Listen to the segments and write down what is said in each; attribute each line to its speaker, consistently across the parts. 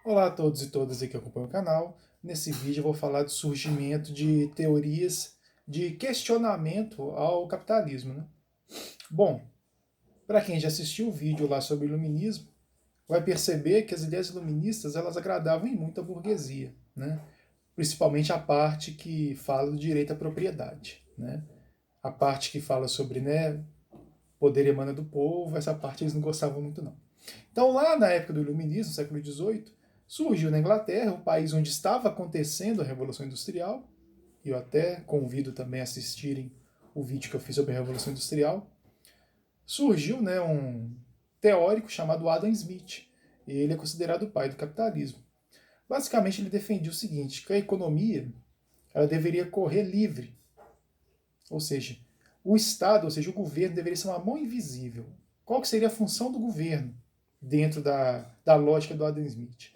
Speaker 1: Olá a todos e todas que acompanham o canal. Nesse vídeo eu vou falar do surgimento de teorias de questionamento ao capitalismo, né? Bom, para quem já assistiu o vídeo lá sobre o iluminismo, vai perceber que as ideias iluministas elas agradavam em muito a burguesia, né? Principalmente a parte que fala do direito à propriedade, né? A parte que fala sobre, né, poder emana do povo, essa parte eles não gostavam muito não. Então, lá na época do Iluminismo, século XVIII, surgiu na Inglaterra, um país onde estava acontecendo a Revolução Industrial, e eu até convido também a assistirem o vídeo que eu fiz sobre a Revolução Industrial. Surgiu, né, um teórico chamado Adam Smith, e ele é considerado o pai do capitalismo. Basicamente, ele defendia o seguinte, que a economia ela deveria correr livre, ou seja, o Estado, ou seja, o governo deveria ser uma mão invisível. Qual que seria a função do governo dentro da lógica do Adam Smith?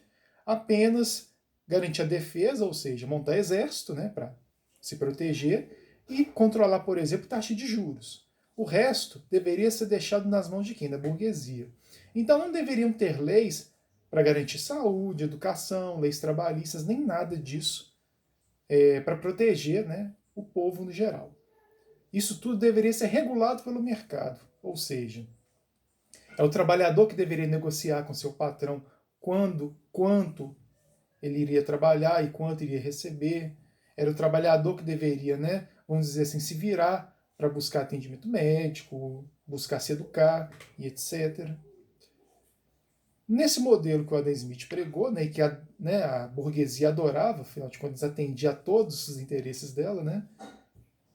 Speaker 1: Apenas garantir a defesa, ou seja, montar exército, né, para se proteger e controlar, por exemplo, taxa de juros. O resto deveria ser deixado nas mãos de quem? Da burguesia. Então não deveriam ter leis para garantir saúde, educação, leis trabalhistas, nem nada disso para proteger, né, o povo no geral. Isso tudo deveria ser regulado pelo mercado, ou seja, é o trabalhador que deveria negociar com seu patrão quanto ele iria trabalhar e quanto iria receber. Era o trabalhador que deveria, né, vamos dizer assim, se virar para buscar atendimento médico, buscar se educar e etc. Nesse modelo que o Adam Smith pregou, né, e que a burguesia adorava, afinal de contas atendia a todos os interesses dela, né,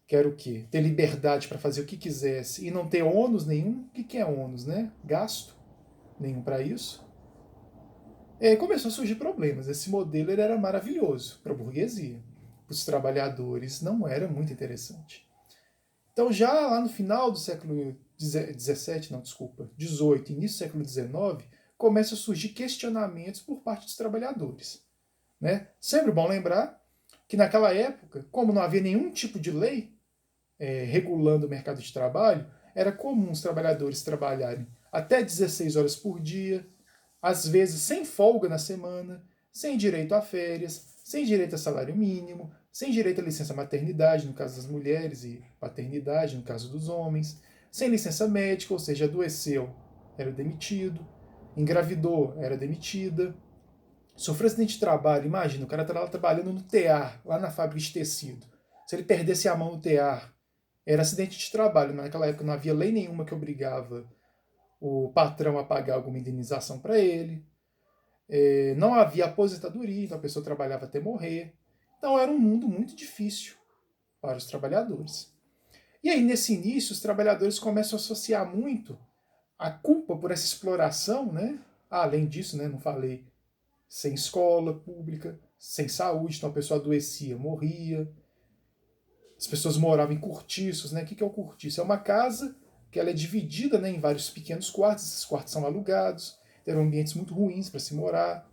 Speaker 1: que era o quê? Ter liberdade para fazer o que quisesse e não ter ônus nenhum. O que é ônus, né? Gasto nenhum para isso. Começou a surgir problemas. Esse modelo ele era maravilhoso para a burguesia. Para os trabalhadores não era muito interessante. Então já lá no final do século XVII, não, desculpa, XVIII, início do século XIX, começam a surgir questionamentos por parte dos trabalhadores. Né? Sempre bom lembrar que naquela época, como não havia nenhum tipo de lei, regulando o mercado de trabalho, era comum os trabalhadores trabalharem até 16 horas por dia, às vezes sem folga na semana, sem direito a férias, sem direito a salário mínimo, sem direito a licença maternidade, no caso das mulheres, e paternidade, no caso dos homens, sem licença médica, ou seja, adoeceu, era demitido, engravidou, era demitida, sofreu acidente de trabalho, imagina, o cara está lá trabalhando no tear, lá na fábrica de tecido. Se ele perdesse a mão no tear, era acidente de trabalho. Naquela época não havia lei nenhuma que obrigava o patrão a pagar alguma indenização para ele. Não havia aposentadoria, então a pessoa trabalhava até morrer. Então era um mundo muito difícil para os trabalhadores. E aí, nesse início, os trabalhadores começam a associar muito a culpa por essa exploração, né? Além disso, né, não falei, sem escola pública, sem saúde, então a pessoa adoecia, morria. As pessoas moravam em cortiços, né? O que é o cortiço? É uma casa que ela é dividida, né, em vários pequenos quartos, esses quartos são alugados, eram ambientes muito ruins para se morar.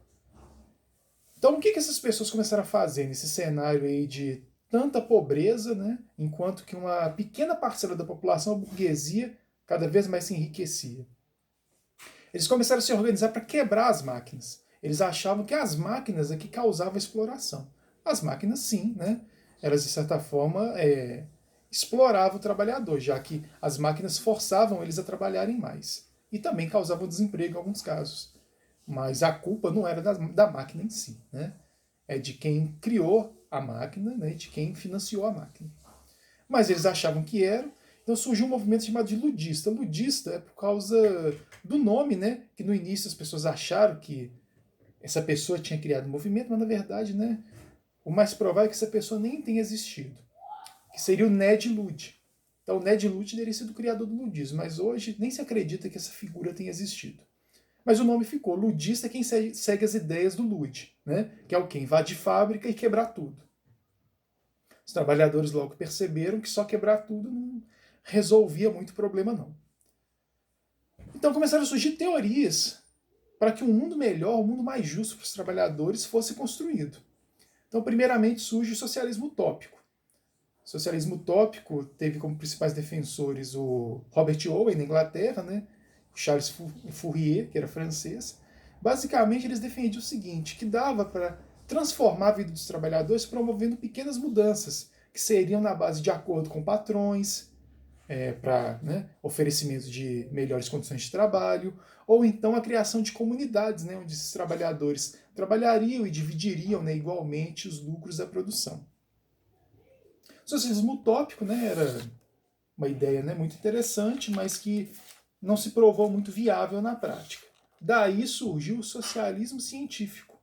Speaker 1: Então o que essas pessoas começaram a fazer nesse cenário aí de tanta pobreza, né, enquanto que uma pequena parcela da população, a burguesia, cada vez mais se enriquecia? Eles começaram a se organizar para quebrar as máquinas. Eles achavam que as máquinas é que causavam exploração. As máquinas, sim, né? Elas, de certa forma, exploravam o trabalhador, já que as máquinas forçavam eles a trabalharem mais. E também causavam desemprego em alguns casos. Mas a culpa não era da máquina em si, né? É de quem criou a máquina, né? De quem financiou a máquina. Mas eles achavam que era. Então surgiu um movimento chamado de ludista. Ludista é por causa do nome, né? Que no início as pessoas acharam que essa pessoa tinha criado o movimento, mas na verdade, né? O mais provável é que essa pessoa nem tenha existido. Que seria o Ned Ludd. Então o Ned Ludd teria sido o criador do ludismo, mas hoje nem se acredita que essa figura tenha existido. Mas o nome ficou. Ludista é quem segue as ideias do Ludd, né? Que é o que? Invadir fábrica e quebrar tudo. Os trabalhadores logo perceberam que só quebrar tudo não resolvia muito problema, não. Então começaram a surgir teorias para que um mundo melhor, um mundo mais justo para os trabalhadores fosse construído. Então, primeiramente, surge o socialismo utópico. O socialismo utópico teve como principais defensores o Robert Owen, na Inglaterra, né? O Charles Fourier, que era francês. Basicamente, eles defendiam o seguinte, que dava para transformar a vida dos trabalhadores promovendo pequenas mudanças, que seriam na base de acordo com patrões, para oferecimento de melhores condições de trabalho, ou então a criação de comunidades, onde esses trabalhadores trabalhariam e dividiriam igualmente os lucros da produção. O socialismo utópico era uma ideia muito interessante, mas que não se provou muito viável na prática. Daí surgiu o socialismo científico,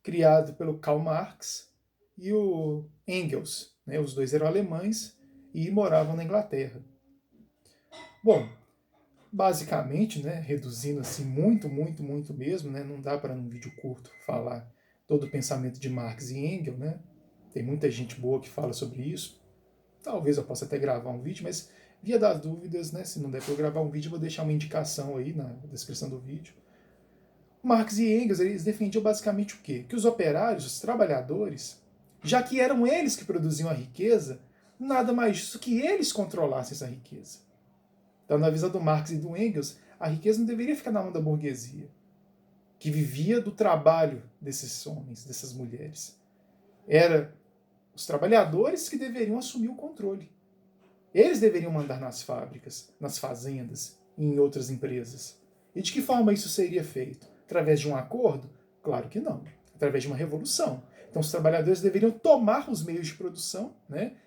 Speaker 1: criado pelo Karl Marx e o Engels. Os dois eram alemães e moravam na Inglaterra. Bom, basicamente, reduzindo assim muito mesmo, não dá para num vídeo curto falar todo o pensamento de Marx e Engels, tem muita gente boa que fala sobre isso. Talvez eu possa até gravar um vídeo, mas via das dúvidas, se não der para eu gravar um vídeo, eu vou deixar uma indicação aí na descrição do vídeo. Marx e Engels, eles defendiam basicamente o quê? Que os operários, os trabalhadores, já que eram eles que produziam a riqueza, nada mais justo que eles controlassem essa riqueza. Então, na visão do Marx e do Engels, a riqueza não deveria ficar na mão da burguesia, que vivia do trabalho desses homens, dessas mulheres. Era os trabalhadores que deveriam assumir o controle. Eles deveriam mandar nas fábricas, nas fazendas e em outras empresas. E de que forma isso seria feito? Através de um acordo? Claro que não. Através de uma revolução. Então os trabalhadores deveriam tomar os meios de produção,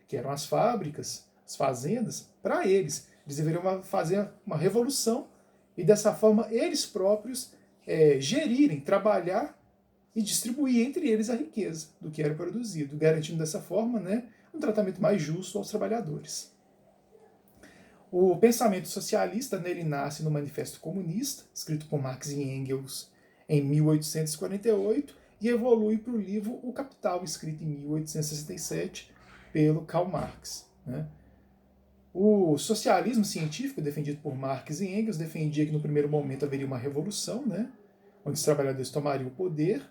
Speaker 1: que eram as fábricas, as fazendas, para eles. Eles deveriam fazer uma revolução e dessa forma eles próprios gerirem, trabalhar e distribuir entre eles a riqueza do que era produzido, garantindo dessa forma um tratamento mais justo aos trabalhadores. O pensamento socialista ele nasce no Manifesto Comunista, escrito por Marx e Engels em 1848, e evolui para o livro O Capital, escrito em 1867 pelo Karl Marx. O socialismo científico, defendido por Marx e Engels, defendia que no primeiro momento haveria uma revolução, onde os trabalhadores tomariam o poder,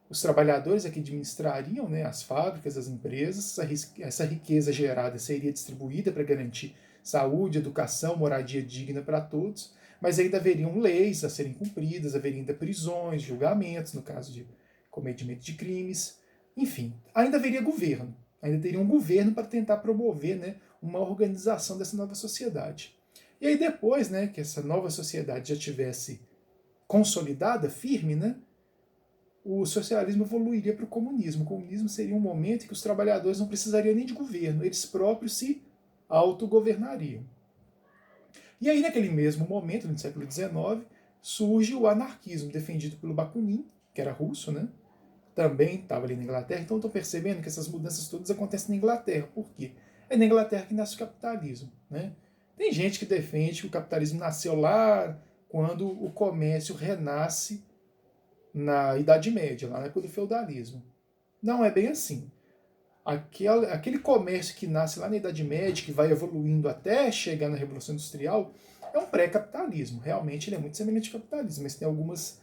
Speaker 1: os trabalhadores é que administrariam as fábricas, as empresas, essa riqueza gerada seria distribuída para garantir saúde, educação, moradia digna para todos, mas ainda haveriam leis a serem cumpridas, haveria ainda prisões, julgamentos, no caso de cometimento de crimes, enfim, ainda haveria governo, ainda teria um governo para tentar promover uma organização dessa nova sociedade. E aí depois que essa nova sociedade já tivesse consolidada, firme, o socialismo evoluiria para o comunismo. O comunismo seria um momento em que os trabalhadores não precisariam nem de governo, eles próprios se autogovernariam. E aí, naquele mesmo momento, no século XIX, surge o anarquismo, defendido pelo Bakunin, que era russo, também estava ali na Inglaterra. Então, estão percebendo que essas mudanças todas acontecem na Inglaterra. Por quê? É na Inglaterra que nasce o capitalismo. Tem gente que defende que o capitalismo nasceu lá quando o comércio renasce na Idade Média, lá na época do feudalismo. Não é bem assim. Aquele comércio que nasce lá na Idade Média, que vai evoluindo até chegar na Revolução Industrial, é um pré-capitalismo. Realmente ele é muito semelhante ao capitalismo, mas tem algumas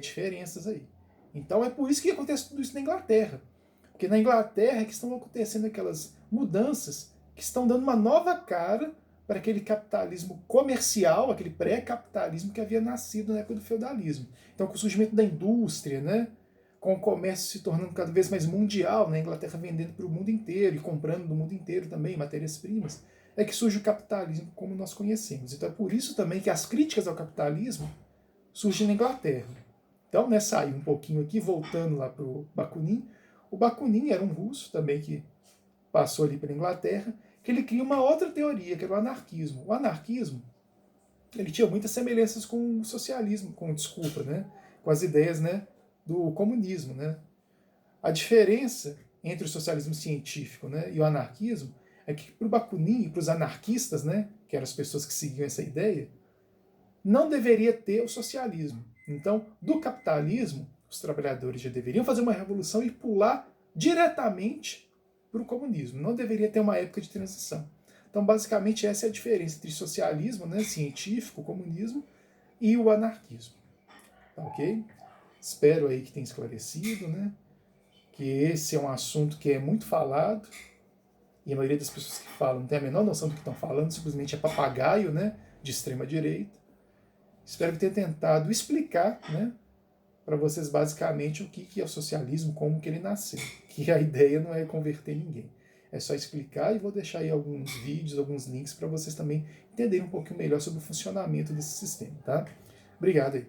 Speaker 1: diferenças aí. Então é por isso que acontece tudo isso na Inglaterra. Porque na Inglaterra é que estão acontecendo aquelas mudanças que estão dando uma nova cara para aquele capitalismo comercial, aquele pré-capitalismo que havia nascido na época do feudalismo. Então, com o surgimento da indústria, com o comércio se tornando cada vez mais mundial, a Inglaterra vendendo para o mundo inteiro e comprando do mundo inteiro também matérias-primas, é que surge o capitalismo como nós conhecemos. Então é por isso também que as críticas ao capitalismo surgem na Inglaterra. Então, saiu um pouquinho aqui, voltando lá para o Bakunin. O Bakunin era um russo também que passou ali pela Inglaterra, que ele cria uma outra teoria, que era o anarquismo. O anarquismo ele tinha muitas semelhanças com o socialismo, com as ideias do comunismo. A diferença entre o socialismo científico e o anarquismo é que para o Bakunin e para os anarquistas, que eram as pessoas que seguiam essa ideia, não deveria ter o socialismo. Então, do capitalismo, os trabalhadores já deveriam fazer uma revolução e pular diretamente para o comunismo. Não deveria ter uma época de transição. Então, basicamente, essa é a diferença entre socialismo científico, comunismo, e o anarquismo. Tá ok? Espero aí que tenha esclarecido, que esse é um assunto que é muito falado, e a maioria das pessoas que falam não tem a menor noção do que estão falando, simplesmente é papagaio de extrema direita. Espero que tenha tentado explicar, né, para vocês basicamente o que é o socialismo, como que ele nasceu. Que a ideia não é converter ninguém. É só explicar e vou deixar aí alguns vídeos, alguns links para vocês também entenderem um pouquinho melhor sobre o funcionamento desse sistema, tá? Obrigado aí.